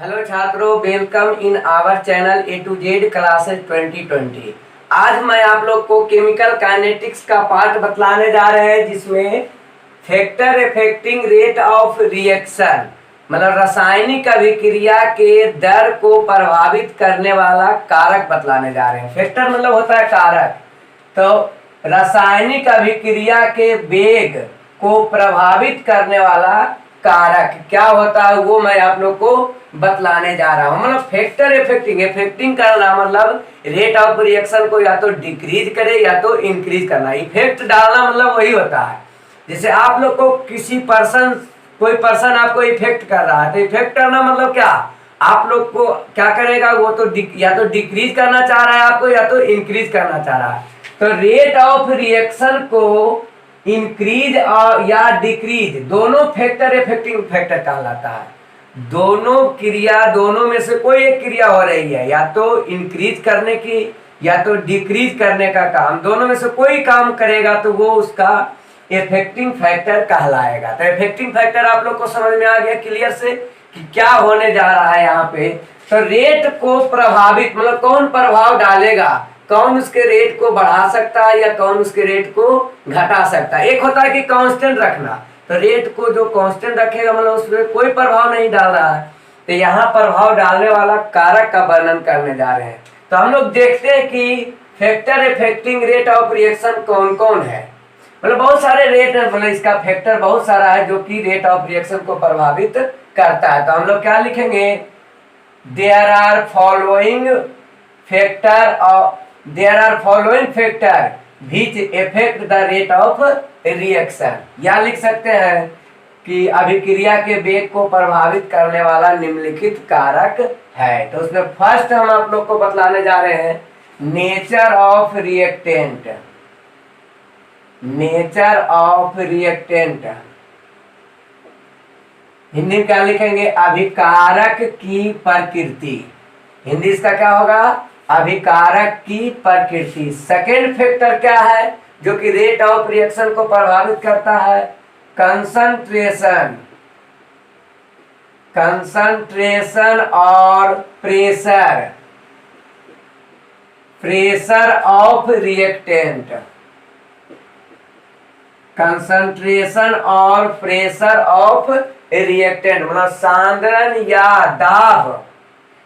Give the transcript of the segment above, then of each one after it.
Hello छात्रों, welcome in our channel A to Z classes 2020। आज मैं आप लोग को केमिकल काइनेटिक्स का पार्ट बतलाने जा रहे हैं, जिसमें factor affecting rate of reaction मतलब रासायनिक अभिक्रिया के दर को प्रभावित करने वाला कारक बतलाने जा रहे हैं। फैक्टर मतलब होता है कारक। तो रासायनिक अभिक्रिया के वेग को प्रभावित करने वाला कारक क्या होता है वो मैं आप लोग को बतलाने जा रहा हूं। मतलब फैक्टर इफेक्टिंग करना मतलब रेट ऑफ रिएक्शन को या तो डिक्रीज करे या तो इंक्रीज करना। इफेक्ट डालना मतलब वही होता है, जैसे आप लोग को कोई पर्सन आपको इफेक्ट कर रहा है, तो इफेक्ट करना मतलब क्या, आप लोग को क्या करेगा, वो तो या तो डिक्रीज करना चाह रहा है आपको या तो इंक्रीज करना चाह रहा है। तो रेट ऑफ रिएक्शन को इंक्रीज या डिक्रीज दोनों फैक्टर इफेक्टिंग फैक्टर कहलाता है। दोनों में से कोई एक क्रिया हो रही है, या तो इंक्रीज करने की या तो डिक्रीज करने का काम, दोनों में से कोई काम करेगा तो वो उसका इफेक्टिंग फैक्टर कहलाएगा। तो इफेक्टिंग फैक्टर आप लोग को समझ में आ गया क्लियर से कि क्या होने जा रहा है यहाँ पे। तो रेट को प्रभावित मतलब कौन प्रभाव डालेगा, कौन उसके रेट को बढ़ा सकता है या कौन उसके रेट को घटा सकता है। एक होता है कि कांस्टेंट रखना, तो रेट को जो कांस्टेंट रखेगा मतलब उसमें कोई प्रभाव नहीं डाल रहा है। तो यहाँ प्रभाव डालने वाला कारक का वर्णन करने जा रहे हैं। तो हम लोग देखते हैं कि factor affecting rate of reaction कौन कौन है। मतलब बहुत सारे रेट है, मतलब इसका फैक्टर बहुत सारा है जो कि रेट ऑफ रिएक्शन को प्रभावित करता है। तो हम लोग क्या लिखेंगे, there are following factor which affect the rate of reaction। या लिख सकते हैं कि अभिक्रिया के वेग को प्रभावित करने वाला निम्नलिखित कारक है। तो उसमें फर्स्ट हम आप लोग को बतलाने जा रहे हैं नेचर ऑफ रिएक्टेंट। हिंदी में क्या लिखेंगे, अभिकारक की प्रकृति। हिंदी इसका क्या होगा, अभिकारक की प्रकृति। सेकेंड फैक्टर क्या है जो कि रेट ऑफ रिएक्शन को प्रभावित करता है, कंसंट्रेशन और प्रेशर ऑफ रिएक्टेंट। कंसंट्रेशन और प्रेशर ऑफ रिएक्टेंट मतलब सांद्रण या दाब,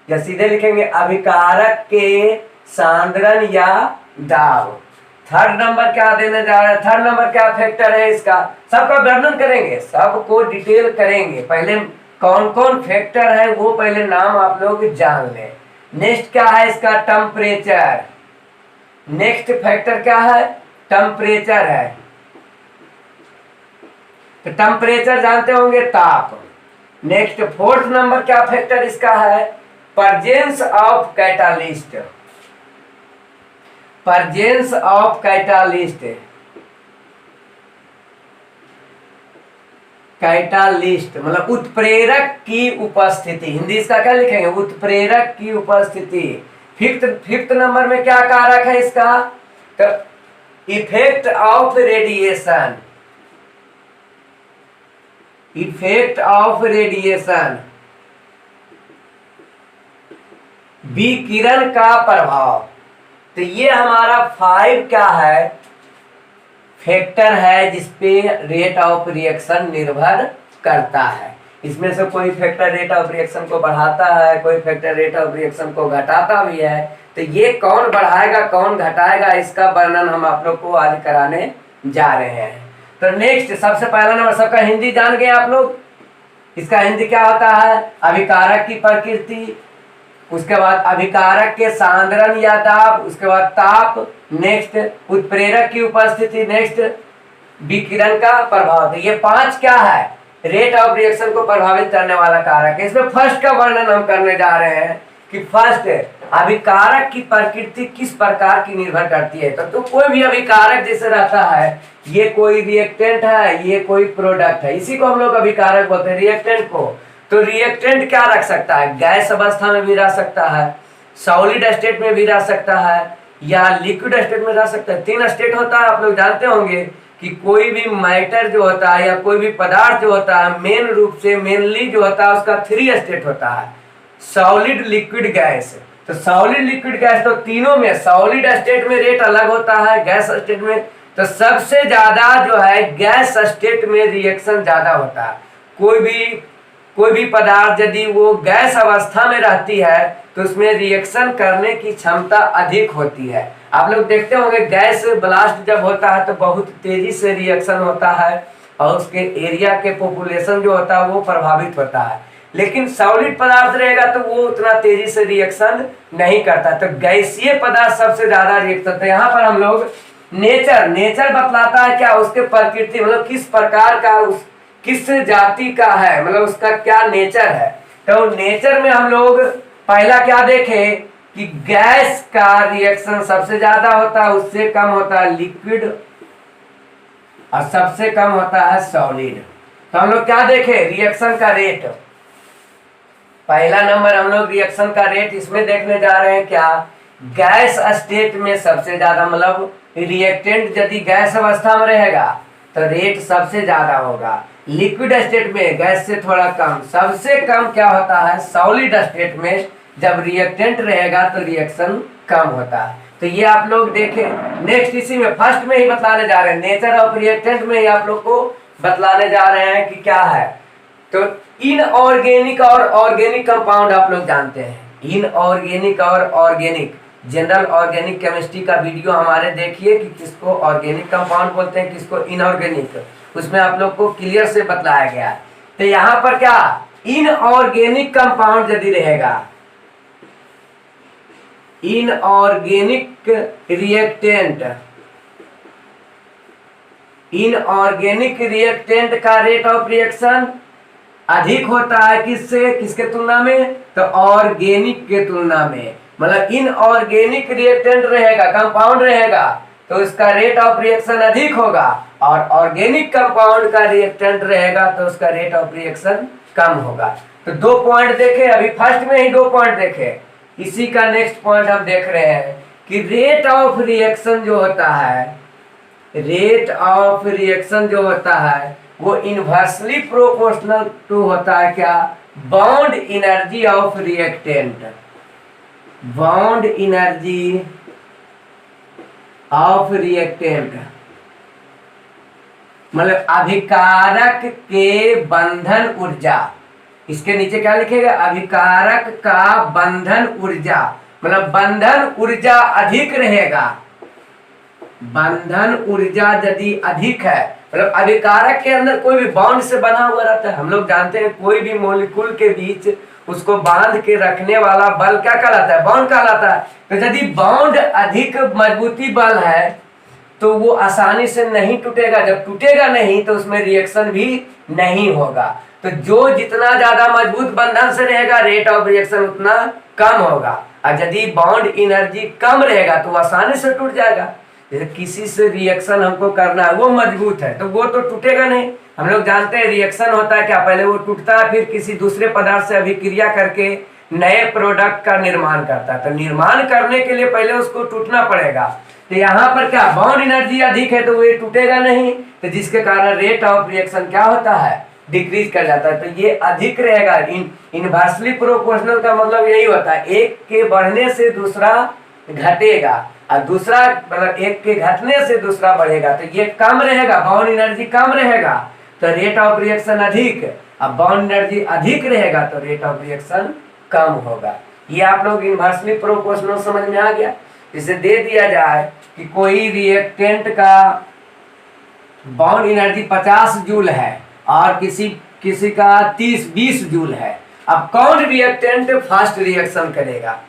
या सीधे लिखेंगे अभिकारक के सांद्रण या दाब। थर्ड नंबर क्या देने जा रहा है, थर्ड नंबर क्या फैक्टर है इसका, सबका वर्णन करेंगे, सबको डिटेल करेंगे। पहले कौन कौन फैक्टर है वो पहले नाम आप लोग जान लें। नेक्स्ट क्या है इसका, टेम्परेचर। नेक्स्ट फैक्टर क्या है, टेम्परेचर है। तो टेम्परेचर जानते होंगे, ताप। नेक्स्ट फोर्थ नंबर क्या फैक्टर इसका है, प्रेजेंस ऑफ कैटालिस्ट। कैटालिस्ट मतलब उत्प्रेरक की उपस्थिति। हिंदी इसका क्या लिखेंगे, उत्प्रेरक की उपस्थिति। फिफ्थ नंबर में क्या कारक है इसका, तो इफेक्ट ऑफ रेडिएशन। विकिरण का प्रभाव। तो ये हमारा 5 क्या है, फैक्टर है जिसपे रेट ऑफ रिएक्शन निर्भर करता है। इसमें से कोई फैक्टर रेट ऑफ रिएक्शन को बढ़ाता है, कोई फैक्टर रेट ऑफ रिएक्शन को घटाता भी है। तो ये कौन बढ़ाएगा कौन घटाएगा इसका वर्णन हम आप लोग को आज कराने जा रहे हैं। तो नेक्स्ट सबसे पहला नंबर, सबका हिंदी जान गए आप लोग। इसका हिंदी क्या होता है, अभिकारक की प्रकृति, उसके बाद अभिकारक के सांद्रण या दाब, उसके बाद ताप, नेक्स्ट उत्प्रेरक की उपस्थिति, नेक्स्ट विकिरण का प्रभाव। तो ये 5 क्या है, रेट ऑफ रिएक्शन को प्रभावित करने वाला कारक है। इसमें फर्स्ट का वर्णन हम करने जा रहे हैं कि फर्स्ट अभिकारक की प्रकृति किस प्रकार की निर्भर करती है। तो कोई भी अभिकारक जैसे रहता है, ये कोई रिएक्टेंट है, ये कोई प्रोडक्ट है, इसी को हम लोग अभिकारक बोलते हैं, रिएक्टेंट को। तो रिएक्टेंट क्या रख सकता है, गैस अवस्था में भी रह सकता है, सॉलिड स्टेट में भी रह सकता है, या लिक्विड स्टेट में रह सकता है। 3 स्टेट होता है, आप लोग जानते होंगे कि कोई भी मैटर जो होता है या कोई भी पदार्थ जो होता है मेनली जो होता है उसका 3 स्टेट होता है। Solid, liquid, gas. तो सॉलिड, लिक्विड, गैस, तो तीनों में सॉलिड स्टेट में रेट अलग होता है, गैस स्टेट में। तो सबसे ज्यादा जो है गैस स्टेट में रिएक्शन ज्यादा होता है। कोई भी पदार्थ यदि वो गैस अवस्था में रहती है तो उसमें रिएक्शन करने की क्षमता अधिक होती है। आप लोग देखते होंगे गैस ब्लास्ट जब होता है तो बहुत तेजी से रिएक्शन होता है और उसके एरिया के पॉपुलेशन जो होता है वो प्रभावित होता है। लेकिन सॉलिड पदार्थ रहेगा तो वो उतना तेजी से रिएक्शन नहीं करता। तो गैसीय पदार्थ सबसे ज्यादा रिएक्शन होता है। यहाँ पर हम लोग नेचर बतलाता है क्या, उसके प्रकृति, मतलब किस प्रकार का, उस किस जाति का है, मतलब उसका क्या नेचर है। तो नेचर में हम लोग पहला क्या देखे कि गैस का रिएक्शन सबसे ज्यादा होता है, उससे कम होता है लिक्विड और सबसे कम होता है सॉलिड। तो हम लोग क्या देखे, रिएक्शन का रेट। पहला नंबर हम लोग रिएक्शन का रेट इसमें देखने जा रहे हैं क्या, गैस स्टेट में सबसे ज्यादा, मतलब रिएक्टेंट यदि गैस अवस्था में रहेगा तो रेट सबसे ज्यादा होगा। लिक्विड स्टेट में गैस से थोड़ा कम। सबसे कम क्या होता है, सॉलिड स्टेट में जब रिएक्टेंट रहेगा तो रिएक्शन कम होता है। तो ये आप लोग देखें। नेक्स्ट इसी में फर्स्ट में ही बतलाने जा रहे हैं, नेचर ऑफ रिएक्टेंट में ही आप लोग को बतलाने जा रहे हैं कि क्या है। तो इनऑर्गेनिक और ऑर्गेनिक कंपाउंड आप लोग जानते हैं। इनऑर्गेनिक और ऑर्गेनिक, जनरल ऑर्गेनिक केमिस्ट्री का वीडियो हमारे देखिए कि किसको ऑर्गेनिक कंपाउंड बोलते हैं, किसको इनऑर्गेनिक, उसमें आप लोग को क्लियर से बतलाया गया है। तो यहाँ पर क्या, इनऑर्गेनिक कंपाउंड यदि रहेगा, इनऑर्गेनिक रिएक्टेंट, इनऑर्गेनिक रिएक्टेंट का रेट ऑफ रिएक्शन अधिक होता है किससे, किसके तुलना में, तो ऑर्गेनिक के तुलना में। मतलब इनऑर्गेनिक रिएक्टेंट रहेगा, कंपाउंड रहेगा तो उसका रेट ऑफ रिएक्शन अधिक होगा, और ऑर्गेनिक कंपाउंड का रिएक्टेंट रहेगा तो उसका रेट ऑफ रिएक्शन कम होगा। तो 2 पॉइंट देखे, अभी फर्स्ट में ही 2 पॉइंट देखे। इसी का नेक्स्ट पॉइंट हम देख रहे हैं कि रेट ऑफ रिएक्शन जो होता है, रेट ऑफ रिएक्शन जो होता है वो इनवर्सली प्रोपोर्शनल टू होता है क्या, bound energy of reactant. Bound energy of reactant मतलब अभिकारक के बंधन ऊर्जा। इसके नीचे क्या लिखेगा, अभिकारक का बंधन ऊर्जा, मतलब बंधन ऊर्जा अधिक रहेगा। बंधन ऊर्जा यदि अधिक है, मतलब अभिकारक के अंदर कोई भी बॉन्ड से बना हुआ रहता है। हम लोग जानते हैं कोई भी मॉलिक्यूल के बीच उसको बांध के रखने वाला बल क्या कहलाता है, बॉन्ड कहलाता है। तो यदि बॉन्ड अधिक मजबूती बल है तो वो आसानी से नहीं टूटेगा। जब टूटेगा नहीं तो उसमें रिएक्शन भी नहीं होगा। तो जो जितना ज्यादा मजबूत बंधन से रहेगा रेट ऑफ रिएक्शन उतना कम होगा, और यदि बॉन्ड एनर्जी कम रहेगा तो आसानी से टूट जाएगा। जैसे किसी से रिएक्शन हमको करना है, वो मजबूत है तो वो तो टूटेगा नहीं। हम लोग जानते हैं रिएक्शन होता है क्या, पहले वो टूटता है फिर किसी दूसरे पदार्थ से अभिक्रिया करके नए प्रोडक्ट का निर्माण करता है। तो निर्माण करने के लिए पहले उसको टूटना पड़ेगा। तो यहाँ पर क्या, बाउंड एनर्जी अधिक है तो वो टूटेगा नहीं, तो जिसके कारण रेट ऑफ रिएक्शन क्या होता है, डिक्रीज कर जाता है। तो ये अधिक रहेगा। इनवर्सली प्रोपोर्शनल का मतलब यही होता है, एक के बढ़ने से दूसरा घटेगा और दूसरा मतलब एक के घटने से दूसरा बढ़ेगा। तो ये कम रहेगा, बाउंड एनर्जी कम रहेगा तो रेट ऑफ रिएक्शन अधिक, अब बाउंड एनर्जी अधिक रहेगा तो रेट ऑफ रिएक्शन कम होगा। ये आप लोग इनवर्सली प्रोपोर्शनल समझ में आ गया। इसे दे दिया जाए कि कोई रिएक्टेंट का बाउंड एनर्जी 50 जूल है और किसी का 30-20 जूल है। अब कौन रिएक्टेंट फर्स्ट रिएक्शन करेगा,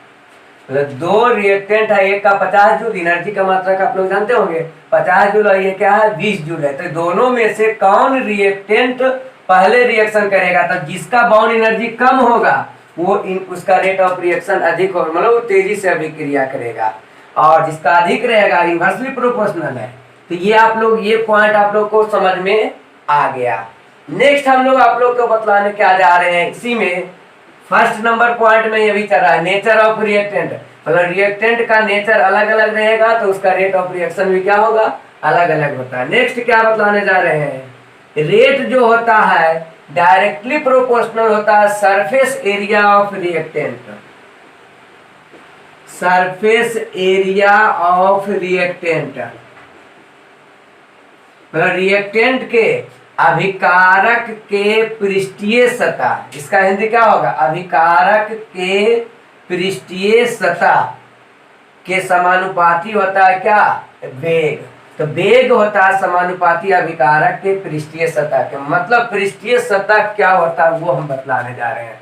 मतलब 2 रिएक्टेंट है, एक का 50 जूल, एनर्जी का मात्रा का आप लोग जानते होंगे 50 जूल और ये क्या है 20 जूल है। तो दोनों में से कौन रिएक्टेंट पहले रिएक्शन करेगा, तो जिसका बाउंड एनर्जी कम होगा वो उसका रेट ऑफ रिएक्शन अधिक होगा, मतलब वो तेजी से अभिक्रिया करेगा, और जिसका अधिक रहेगा इनवर्सली प्रोपोर्शनल है। तो ये आप लोग, ये पॉइंट आप लोग को समझ में आ गया। नेक्स्ट हम लोग आप लोग को बतलाने क्या जा रहे हैं, इसी में फर्स्ट नंबर पॉइंट में ये भी चल रहा है, नेचर ऑफ रिएक्टेंट। मतलब रिएक्टेंट का नेचर अलग अलग रहेगा तो उसका रेट ऑफ रिएक्शन भी क्या होगा, अलग अलग होता है। नेक्स्ट क्या बतलाने जा रहे हैं, रेट जो होता है डायरेक्टली प्रोपोर्शनल होता है surface area of reactant. Surface area of reactant मतलब रिएक्टेंट के अभिकारक के पृष्ठीय सतह, इसका हिंदी क्या होगा, अभिकारक के पृष्ठीय सतह के समानुपाती होता है क्या, वेग। तो वेग होता है समानुपाती अभिकारक के पृष्ठीय सतह के। मतलब पृष्ठीय सतह क्या होता है वो हम बतलाने जा रहे हैं।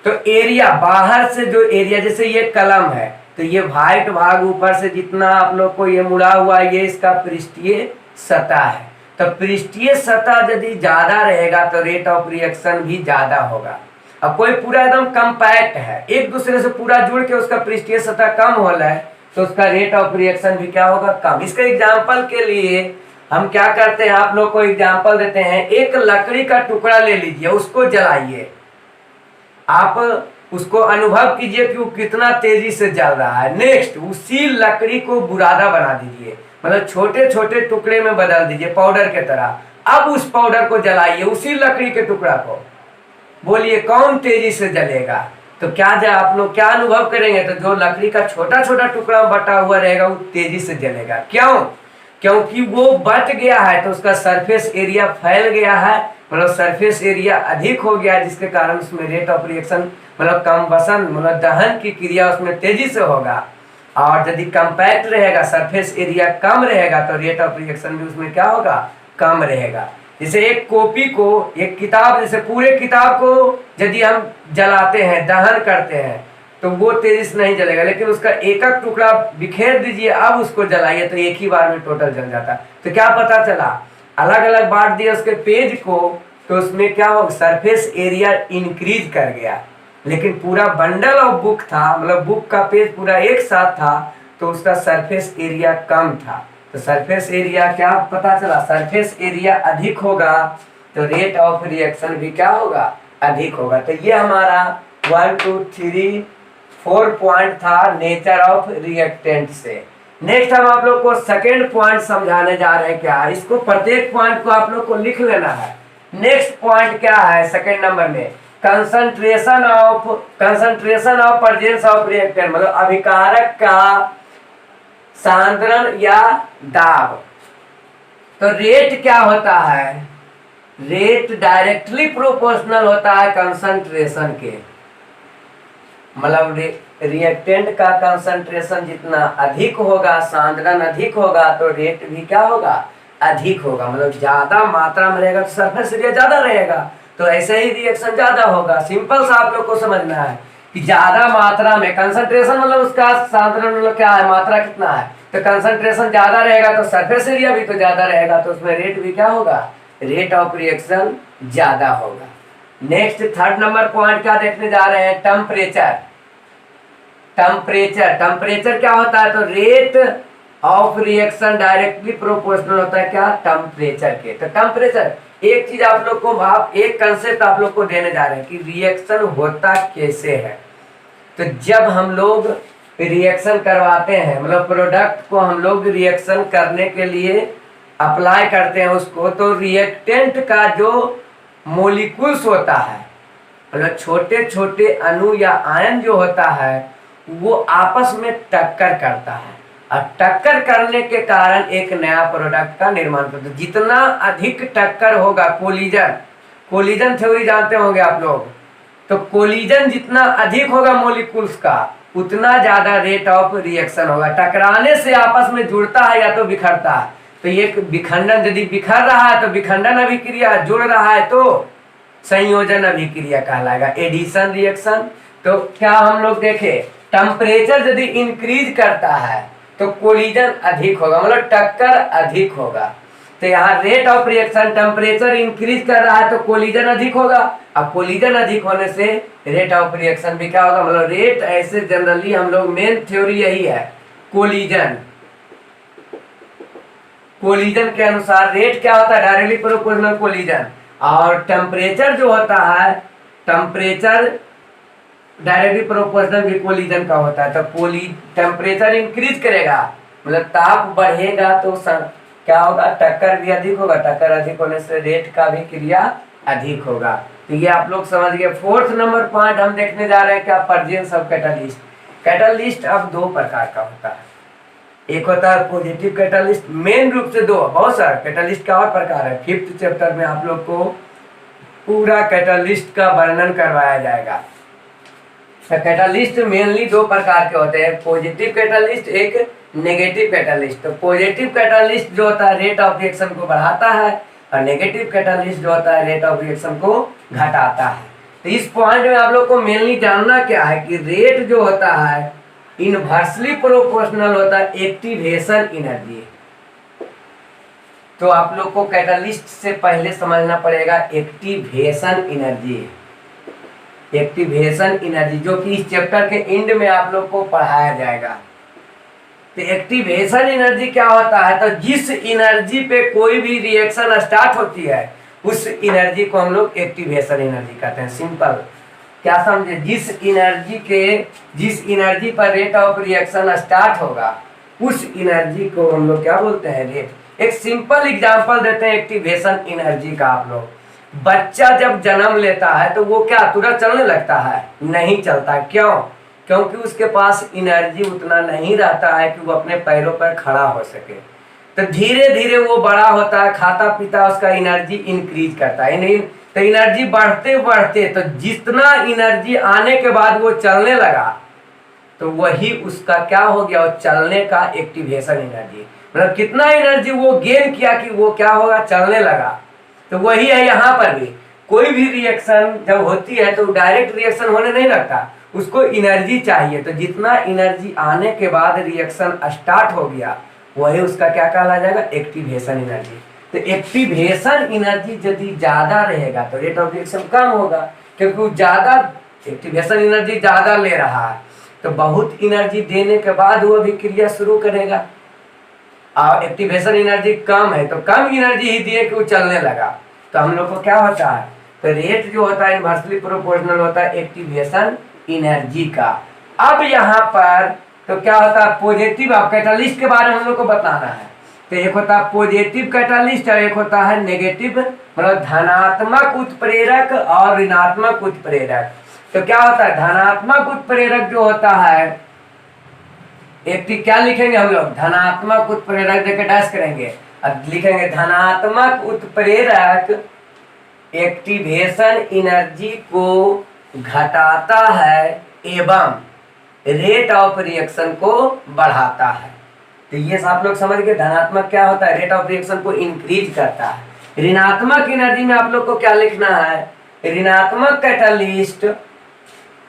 तो एरिया, बाहर से जो एरिया, जैसे ये कलम है तो ये व्हाइट भाग ऊपर से जितना आप लोग को ये मुड़ा हुआ ये इसका पृष्ठीय सतह है। तो पृष्ठीय सतह यदि ज्यादा रहेगा तो रेट ऑफ रिएक्शन भी ज्यादा होगा। अब कोई पूरा एकदम कम्पैक्ट है, एक दूसरे से पूरा जुड़ के उसका पृष्ठीय सतह कम हो रहा है तो उसका रेट ऑफ रिएक्शन भी क्या होगा, कम। इसका एग्जाम्पल के लिए हम क्या करते हैं, आप लोग को एग्जाम्पल देते हैं। एक लकड़ी का टुकड़ा ले लीजिए, उसको जलाइए, आप उसको अनुभव कीजिए कि वो कितना तेजी से जल रहा है। नेक्स्ट उसी लकड़ी को बुरादा बना दीजिए, मतलब छोटे छोटे टुकड़े में बदल दीजिए पाउडर के तरह। अब उस पाउडर को जलाइए, उसी लकड़ी के टुकड़ा को, बोलिए कौन तेजी से जलेगा। तो क्या आप लोग क्या अनुभव करेंगे, तो जो लकड़ी का छोटा छोटा टुकड़ा बटा हुआ रहेगा वो तेजी से जलेगा। क्यों, क्योंकि वो बट गया है तो उसका सरफेस एरिया फैल गया है, मतलब सरफेस एरिया अधिक हो गया, जिसके कारण उसमें रेट ऑफ रिएक्शन मतलब कंबसन मतलब दहन की क्रिया उसमें तेजी से होगा। और यदि कंपैक्ट रहेगा, सरफेस एरिया कम रहेगा तो रेट ऑफ रिएक्शन भी उसमें क्या होगा, कम रहेगा। जैसे एक कॉपी को, एक किताब, जैसे पूरे किताब को यदि हम जलाते हैं, दहन करते हैं तो वो तेजी से नहीं जलेगा, लेकिन उसका एक एक टुकड़ा बिखेर दीजिए, अब उसको जलाइए तो एक ही बार में टोटल जल जाता। तो क्या पता चला, अलग अलग बांट दिया उसके पेज को तो उसमें क्या हो, सरफेस एरिया इंक्रीज कर गया। लेकिन पूरा बंडल ऑफ बुक था, मतलब बुक का पेज पूरा एक साथ था तो उसका सरफेस एरिया कम था। तो सरफेस एरिया क्या पता चला, सरफेस एरिया अधिक होगा तो रेट ऑफ रिएक्शन भी क्या होगा, अधिक होगा। तो ये हमारा 1 2 3 4 पॉइंट था नेचर ऑफ रिएक्टेंट से। नेक्स्ट हम आप लोग को सेकेंड पॉइंट समझाने जा रहे हैं। क्या, इसको प्रत्येक पॉइंट को आप लोग को लिख लेना है। नेक्स्ट पॉइंट क्या है सेकेंड नंबर में, concentration of presence of reactant, मतलब अभिकारक का सांद्रण या दाब। तो रेट क्या होता है, रेट डायरेक्टली प्रोपोर्शनल होता है कंसंट्रेशन के, मतलब रिएक्टेंट का कंसंट्रेशन जितना अधिक होगा, सांद्रण अधिक होगा तो रेट भी क्या होगा, अधिक होगा। मतलब ज्यादा मात्रा में रहेगा तो सरफेस एरिया ज्यादा रहेगा, तो ऐसे ही रिएक्शन ज्यादा होगा। सिंपल सा आप लोग को समझना है कि ज्यादा मात्रा में कंसंट्रेशन मतलब उसका सांद्रण मतलब क्या है, मात्रा कितना है, तो कंसंट्रेशन ज्यादा रहेगा तो सरफेस एरिया भी तो ज्यादा रहेगा, तो उसमें रेट भी क्या होगा, रेट ऑफ रिएक्शन ज्यादा होगा। नेक्स्ट थर्ड नंबर पॉइंट क्या देखने जा रहे हैं, टेम्परेचर। टेम्परेचर क्या होता है, तो rate of reaction directly proportional होता है क्या, टेम्परेचर के। तो टेम्परेचर, एक चीज आप लोग को, आप एक कंसेप्ट आप लोग को देने जा रहे हैं कि रिएक्शन होता कैसे है। तो जब हम लोग रिएक्शन करवाते हैं, मतलब प्रोडक्ट को हम लोग रिएक्शन करने के लिए अप्लाई करते हैं उसको, तो रिएक्टेंट का जो मोलिक्यूल्स होता है, मतलब छोटे छोटे अणु या आयन जो होता है वो आपस में टक्कर करता है, और टक्कर करने के कारण एक नया प्रोडक्ट का निर्माण करता है। जितना अधिक टक्कर होगा, कोलिजन थ्योरी जानते होंगे आप लोग, तो कोलिजन जितना अधिक होगा मॉलिक्यूल्स का उतना ज्यादा रेट ऑफ रिएक्शन होगा। टकराने से आपस में जुड़ता है या तो बिखरता है, तो ये विखंडन, यदि बिखर रहा है तो विखंडन अभिक्रिया, जुड़ रहा है तो संयोजन अभिक्रिया कहलाएगा, एडिशन रिएक्शन। तो क्या हम लोग देखें, टेम्परेचर यदि इंक्रीज करता है तो कोलिजन अधिक होगा, मतलब टक्कर अधिक होगा। तो यहाँ rate of reaction, temperature increase कर रहा है तो कोलिजन अधिक होगा, अब कोलिजन अधिक होने से रेट ऑफ रिएक्शन भी क्या होगा, मतलब रेट ऐसे जनरली हम लोग मेन थ्योरी यही है, कोलिजन के अनुसार रेट क्या होता है, डायरेक्टली प्रोपोर्शनल कोलिजन। और टेम्परेचर जो होता है, टेम्परेचर डायरेक्टली प्रोपोर्शनल भी कोलिजन का होता है। तो टेम्परेचर इंक्रीज करेगा, मतलब ताप बढ़ेगा तो क्या होगा, टक्कर भी अधिक होगा, टक्कर अधिक होने से रेट का भी क्रिया अधिक होगा। तो ये आप लोग समझ गए। फोर्थ नंबर पॉइंट हम देखने जा रहे हैं क्या, प्रेजेंस ऑफ कैटलिस्ट। कैटलिस्ट अब दो प्रकार का होता है, एक होता है पॉजिटिव कैटलिस्ट, मेन रूप से दो, बहुत सारे कैटलिस्ट का और प्रकार है। फिफ्थ चैप्टर में आप लोग को पूरा कैटलिस्ट का वर्णन करवाया जाएगा। तो कैटलिस्ट मेनली दो प्रकार के होते हैं, पॉजिटिव कैटलिस्ट, एक नेगेटिव कैटलिस्ट। तो पॉजिटिव कैटलिस्ट जो होता है रेट ऑफ रिएक्शन को बढ़ाता है, और नेगेटिव कैटलिस्ट जो होता है रेट ऑफ रिएक्शन को घटाता है। तो इस पॉइंट में आप लोग को मेनली जानना क्या है कि रेट जो होता है इनवर्सली प्रोपोर्शनल होता है एक्टिवेशन एनर्जी। तो आप लोग को कैटलिस्ट से पहले समझना पड़ेगा एक्टिवेशन एनर्जी। एक्टिवेशन एनर्जी जो कि इस चैप्टर के एंड में आप लोग को पढ़ाया जाएगा। तो एक्टिवेशन एनर्जी क्या होता है, तो जिस एनर्जी पे कोई भी रिएक्शन स्टार्ट होती है उस एनर्जी को हम लोग एक्टिवेशन एनर्जी कहते हैं। सिंपल, क्या समझे, जिस एनर्जी पर रेट ऑफ रिएक्शन स्टार्ट होगा उस एनर्जी को हम लोग क्या बोलते हैं, रेट। एक सिंपल एग्जांपल देते हैं एक्टिवेशन एनर्जी का। आप लोग, बच्चा जब जन्म लेता है तो वो क्या तुरंत चलने लगता है, नहीं चलता। क्यों? क्योंकि उसके पास एनर्जी उतना नहीं रहता है कि वो अपने पैरों पर खड़ा हो सके। तो धीरे धीरे वो बड़ा होता है, खाता पीता, उसका एनर्जी इंक्रीज करता है। तो एनर्जी बढ़ते बढ़ते, तो जितना एनर्जी आने के बाद वो चलने लगा तो वही उसका क्या हो गया, वो चलने का एक्टिवेशन एनर्जी। मतलब कितना एनर्जी वो गेन किया कि वो क्या होगा, चलने लगा। तो वही है यहाँ पर भी, कोई भी रिएक्शन जब होती है तो डायरेक्ट रिएक्शन होने नहीं लगता, उसको एनर्जी चाहिए। तो जितना एनर्जी आने के बाद रिएक्शन स्टार्ट हो गया वही उसका क्या कहा जाएगा, एक्टिवेशन एनर्जी। तो एक्टिवेशन एनर्जी यदि ज्यादा रहेगा तो रेट ऑफ रिएक्शन कम होगा, क्योंकि वो ज्यादा एक्टिवेशन एनर्जी ज्यादा ले रहा है। तो बहुत एनर्जी देने के बाद वो अभिक्रिया शुरू करेगा। और एक्टिवेशन एनर्जी कम है तो कम एनर्जी ही दिए कि वो चलने लगा। तो हम लोग को क्या होता है, तो रेट जो होता है इनवर्सली प्रोपोर्शनल होता है एक्टिवेशन एनर्जी का। अब यहाँ पर तो क्या होता है, पॉजिटिव कैटलिस्ट के बारे में हम लोग को बताना है। तो एक होता है पॉजिटिव कैटलिस्ट और एक होता है नेगेटिव, मतलब धनात्मक उत्प्रेरक और ऋणात्मक उत्प्रेरक। तो क्या होता है, धनात्मक उत्प्रेरक जो होता है, एक क्या लिखेंगे हम लोग, धनात्मक उत्प्रेरक देकर डैश करेंगे, अब लिखेंगे धनात्मक उत्प्रेरक एक्टिवेशन एनर्जी को घटाता है एवं रेट ऑफ रिएक्शन को बढ़ाता है। तो ये आप लोग समझ गए, धनात्मक क्या होता है, रेट ऑफ रिएक्शन को इंक्रीज करता है। ऋणात्मक एनर्जी में आप लोग को क्या लिखना है, ऋणात्मक कैटलिस्ट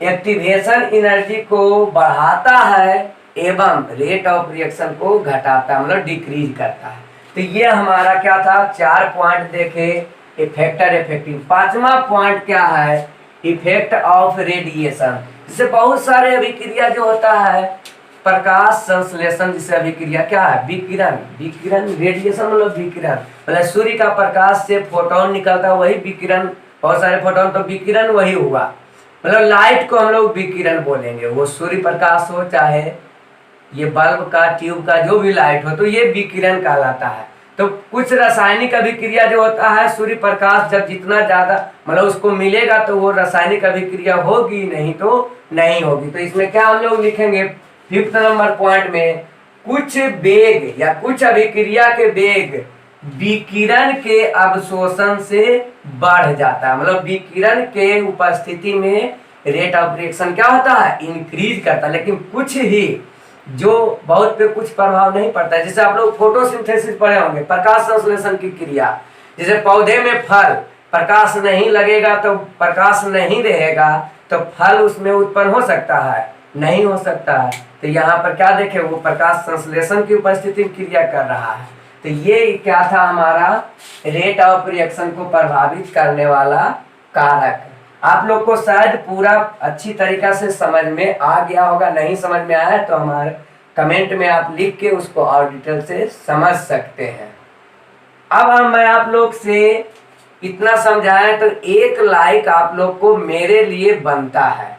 एक्टिवेशन एनर्जी को बढ़ाता है एवं रेट ऑफ रिएक्शन को घटाता है, मतलब डिक्रीज करता है। तो ये हमारा क्या था, 4 पॉइंट देखे, इफेक्टर इफेक्टिव। 5वां पॉइंट क्या है, इफेक्ट ऑफ रेडिएशन। जिससे बहुत सारे अभिक्रिया जो होता है, प्रकाश संश्लेषण जिसे अभिक्रिया क्या है, विकिरण। विकिरण रेडिएशन मतलब विकिरण, मतलब सूर्य का प्रकाश से फोटोन निकलता है, वही विकिरण। बहुत सारे फोटोन, तो विकिरण वही हुआ। मतलब लाइट को हम लोग विकिरण बोलेंगे, वो सूर्य प्रकाश हो चाहे ये बल्ब का, ट्यूब का, जो भी लाइट हो, तो ये विकिरण कहलाता है। तो कुछ रासायनिक अभिक्रिया जो होता है, सूर्य प्रकाश जब जितना ज्यादा मतलब उसको मिलेगा तो वो रासायनिक अभिक्रिया होगी, नहीं तो नहीं होगी। तो इसमें क्या हम लोग लिखेंगे 5th नंबर पॉइंट में, कुछ वेग या कुछ अभिक्रिया के वेग विकिरण के अवशोषण से बढ़ जाता है। मतलब विकिरण के उपस्थिति में रेट ऑफ रिएक्शन क्या होता है, इंक्रीज करता है। लेकिन कुछ ही, जो बहुत पे कुछ प्रभाव नहीं पड़ता है। जैसे आप लोग फोटोसिंथेसिस पढ़े होंगे, प्रकाश संश्लेषण की क्रिया। जैसे पौधे में फल, प्रकाश नहीं लगेगा तो प्रकाश नहीं रहेगा तो फल उसमें उत्पन्न हो सकता है, नहीं हो सकता है। तो यहाँ पर क्या देखें, वो प्रकाश संश्लेषण की उपस्थिति में क्रिया कर रहा है। तो ये क्या था हमारा, रेट ऑफ रिएक्शन को प्रभावित करने वाला कारक। आप लोग को शायद पूरा अच्छी तरीका से समझ में आ गया होगा, नहीं समझ में आया तो हमारे कमेंट में आप लिख के उसको और डिटेल से समझ सकते हैं। अब मैं आप लोग से इतना समझाएं तो 1 लाइक आप लोग को मेरे लिए बनता है।